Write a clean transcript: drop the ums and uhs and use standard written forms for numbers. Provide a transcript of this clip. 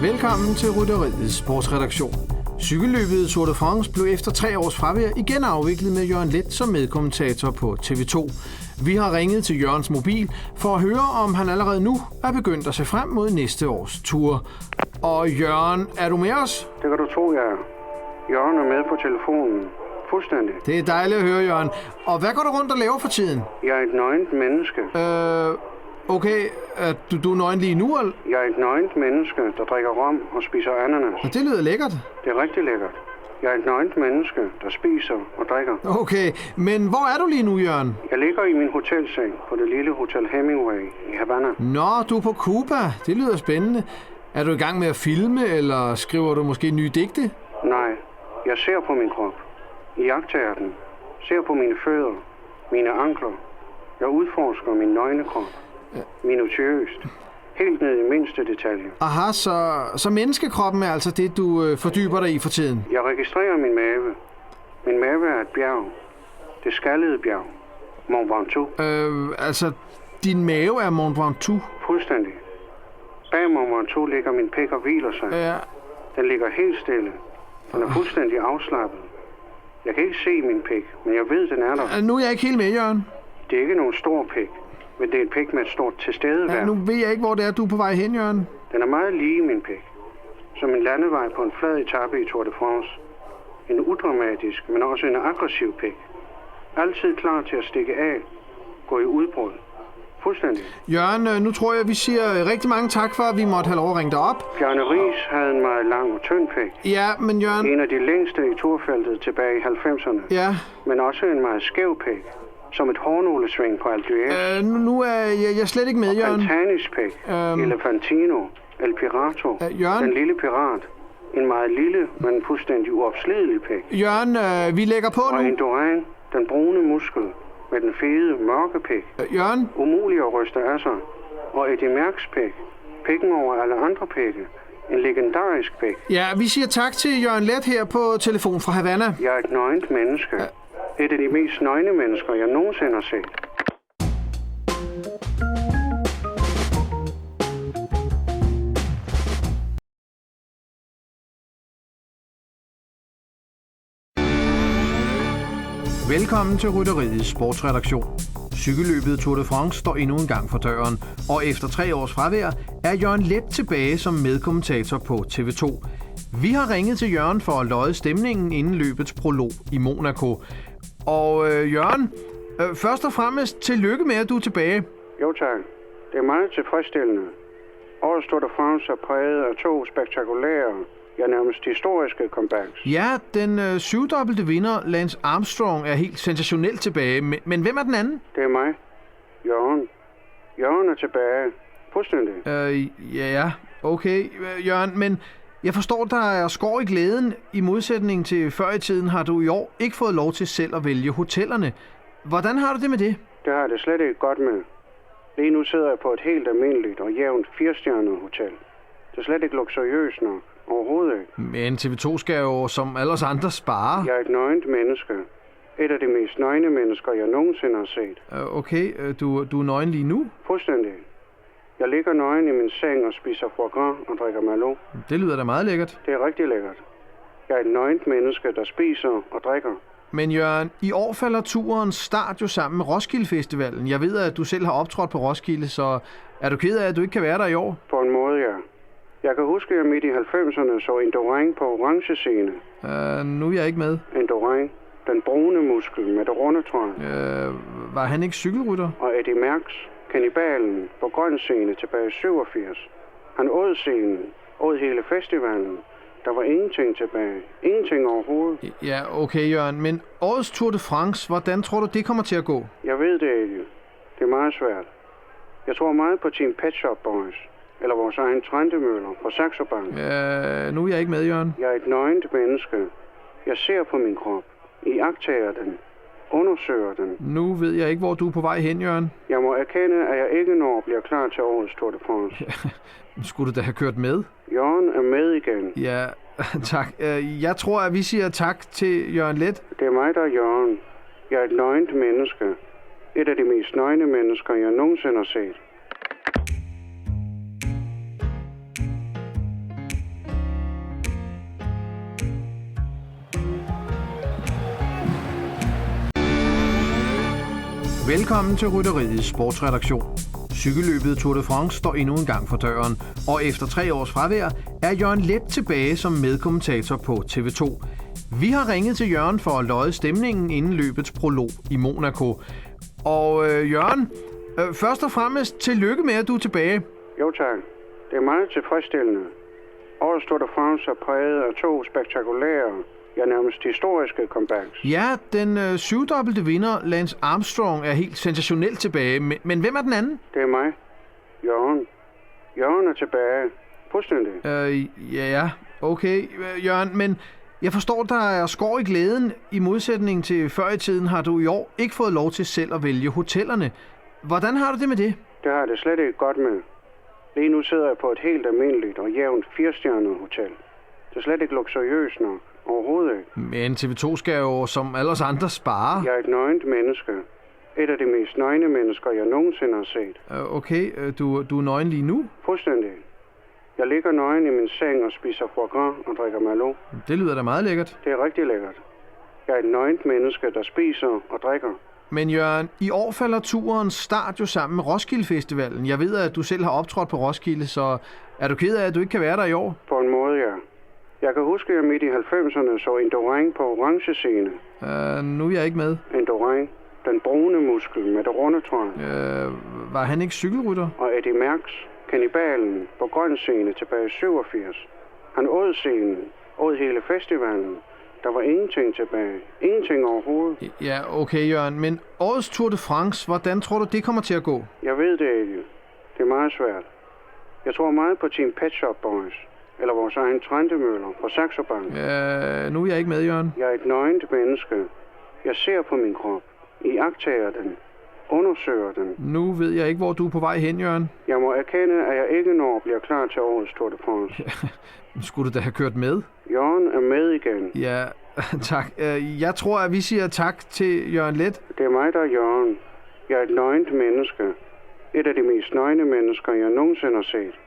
Velkommen til Rytteriets sportsredaktion. Cykelløbet Tour de France blev efter 3 års fravær igen afviklet med Jørgen Leth som medkommentator på TV2. Vi har ringet til Jørgens mobil for at høre, om han allerede nu er begyndt at se frem mod næste års tur. Og Jørgen, er du med os? Det kan du tro, jeg er. Jørgen er med på telefonen. Fuldstændig. Det er dejligt at høre, Jørgen. Og hvad går du rundt og laver for tiden? Jeg er et nøgent menneske. Okay. Er du nøgen lige nu, eller? Jeg er et nøgent menneske, der drikker rom og spiser ananas. Og det lyder lækkert. Det er rigtig lækkert. Jeg er et nøgent menneske, der spiser og drikker. Okay, men hvor er du lige nu, Jørgen? Jeg ligger i min hotelseng på det lille Hotel Hemingway i Havana. Nå, du er på Cuba. Det lyder spændende. Er du i gang med at filme, eller skriver du måske nye digte? Nej, jeg ser på min krop. Iagttager den. Ser på mine fødder. Mine ankler. Jeg udforsker min nøgne krop. Minutiøst. Helt ned i mindste detalje. Aha, så menneskekroppen er altså det, du fordyber dig i for tiden? Jeg registrerer min mave. Min mave er et bjerg. Det skaldede bjerg. Mont Ventoux. Altså, din mave er Mont Ventoux? Fuldstændig. Bag Mont Ventoux ligger min pik og hviler sig. Ja. Den ligger helt stille. Den er fuldstændig afslappet. Jeg kan ikke se min pik, men jeg ved, den er der. Nu er jeg ikke helt med, Jørgen. Det er ikke nogen stor pik, men det er en pik med et stort tilstedeværd. Nu ved jeg ikke, hvor det er, du er på vej hen, Jørgen. Den er meget lige min pik. Som en landevej på en flad etape i Tour de France. En udramatisk, men også en aggressiv pik. Altid klar til at stikke af. Gå i udbrud. Fuldstændig. Jørgen, nu tror jeg, vi siger rigtig mange tak for, at vi måtte have lov at ringe dig op. Bjarne Riis havde en meget lang og tynd pik. Ja, men Jørgen... En af de længste i turfeltet tilbage i 90'erne. Ja. Men også en meget skæv pik. Som et hårnålesving på Alpe d'Huez. Nu er jeg slet ikke med, Jørgen. Pantanis pik. Elefantino. El Pirato. Jørgen... Den lille pirat. En meget lille, men fuldstændig uopslidelig pik. Jørgen, vi lægger på nu. Og Indurain. Den brune muskel. Med den fede, mørke pik. Jørgen? Umulig at ryste af sig. Og Eddie Merckx pik. Pikken over alle andre pikke. En legendarisk pik. Ja, vi siger tak til Jørgen Leth her på telefon fra Havana. Jeg er et nøgent menneske. Et af de mest nøgne mennesker, jeg nogensinde har set. Velkommen til Rytteriets sportsredaktion. Cykelløbet Tour de France står endnu en gang for døren, og efter 3 års fravær er Jørgen Leth tilbage som medkommentator på TV2. Vi har ringet til Jørgen for at lodde stemningen inden løbets prolog i Monaco. Og Jørgen, først og fremmest tillykke med, at du er tilbage. Jo tak. Det er meget tilfredsstillende. Årets Tour de France er præget af 2 spektakulære, nærmest historiske comebacks. Ja, den syvdobbelte vinder, Lance Armstrong, er helt sensationelt tilbage. Men hvem er den anden? Det er mig. Jørgen. Jørgen er tilbage. Fuldstændig. Ja, okay, Jørgen, men jeg forstår, der er skår i glæden. I modsætning til før i tiden har du i år ikke fået lov til selv at vælge hotellerne. Hvordan har du det med det? Det har jeg det slet ikke godt med. Lige nu sidder jeg på et helt almindeligt og jævnt 4-stjernet hotel. Det er slet ikke luksuriøst nok. Overhovedet ikke. Men TV2 skal jo som alle os andre spare. Jeg er et nøgent menneske. Et af de mest nøgne mennesker, jeg nogensinde har set. Okay, du er nøgen lige nu? Fuldstændig. Jeg ligger nøgen i min seng og spiser foie gras og drikker Merlot. Det lyder da meget lækkert. Det er rigtig lækkert. Jeg er et nøgent menneske, der spiser og drikker. Men Jørgen, i år falder turens start jo sammen med Roskilde Festivalen. Jeg ved, at du selv har optrådt på Roskilde, så er du ked af, at du ikke kan være der i år? På en måde, ja. Jeg kan huske, at jeg midt i 90'erne så Indurain på orange scene. Nu er jeg ikke med. Indurain, den brune muskel med det runde trøje. Var han ikke cykelrytter? Og Eddie Merckx, kannibalen, på grøn scene tilbage i 87. Han åd scenen, åd hele festivalen. Der var ingenting tilbage. Ingenting overhovedet. Ja, okay, Jørgen. Men årets Tour de France, hvordan tror du, det kommer til at gå? Jeg ved det ikke. Det er meget svært. Jeg tror meget på Team Pet Shop Boys. Eller vores egen Trentemøller fra Saxo Bank. Nu er jeg ikke med, Jørgen. Jeg er et nøgent menneske. Jeg ser på min krop. Iagttager den. Undersøger den. Nu ved jeg ikke, hvor du er på vej hen, Jørgen. Jeg må erkende, at jeg ikke når bliver klar til årets Tour de France. Skulle du da have kørt med? Jørgen er med igen. Ja, tak. Jeg tror, at vi siger tak til Jørgen Leth. Det er mig, der er Jørgen. Jeg er et nøgent menneske. Et af de mest nøgne mennesker, jeg nogensinde har set. Velkommen til Rytteriets sportsredaktion. Cykelløbet Tour de France står endnu en gang for døren, og efter 3 års fravær er Jørgen Leth tilbage som medkommentator på TV2. Vi har ringet til Jørgen for at lodde stemningen inden løbets prolog i Monaco. Og Jørgen, først og fremmest tillykke med, at du er tilbage. Jo tak. Det er meget tilfredsstillende. Årets Tour de France er præget af 2 spektakulære, ja nærmest historiske comebacks. Ja, den syvdobbelte vinder, Lance Armstrong, er helt sensationelt tilbage. Men hvem er den anden? Det er mig. Jørgen. Jørgen er tilbage. Fuldstændig. Ja, okay, Jørgen, men jeg forstår, der er skår i glæden. I modsætning til før i tiden har du i år ikke fået lov til selv at vælge hotellerne. Hvordan har du det med det? Det har jeg det slet ikke godt med. Lige nu sidder jeg på et helt almindeligt og jævnt 4-stjernet hotel. Det er slet ikke luksuriøst nok. Overhovedet ikke. Men TV2 skal jo som alle os andre spare. Jeg er et nøgent menneske. Et af de mest nøgne mennesker, jeg nogensinde har set. Okay, du er nøgen lige nu? Fuldstændig. Jeg ligger nøgen i min seng og spiser foie gras og drikker Merlot. Det lyder da meget lækkert. Det er rigtig lækkert. Jeg er et nøgent menneske, der spiser og drikker. Men Jørgen, i år falder turen start jo sammen med Roskilde Festivalen. Jeg ved, at du selv har optrådt på Roskilde, så er du ked af, at du ikke kan være der i år? På en måde, ja. Jeg kan huske, at jeg midt i 90'erne så Indurain på orange scene. Nu er jeg ikke med. Indurain, den brune muskel med det runde trøj. Var han ikke cykelrytter? Og Eddie Merckx, kannibalen, på grøn scene tilbage i 87. Han åd scenen, åd hele festivalen. Der var ingenting tilbage. Ingenting overhovedet. Ja, okay, Jørgen. Men årets Tour de France, hvordan tror du, det kommer til at gå? Jeg ved det ikke. Det er meget svært. Jeg tror meget på Team Pet Shop Boys. Eller vores egen Trentemøller på Saxo Bank. Nu er jeg ikke med, Jørgen. Jeg er et nøgent menneske. Jeg ser på min krop. Iagttager den. Undersøger den. Nu ved jeg ikke, hvor du er på vej hen, Jørgen. Jeg må erkende, at jeg ikke når bliver klar til årets Tour de France. Skulle du da have kørt med? Jørgen er med igen. Ja, tak. Jeg tror, at vi siger tak til Jørgen Leth. Det er mig, der er Jørgen. Jeg er et nøgent menneske. Et af de mest nøgne mennesker, jeg nogensinde har set.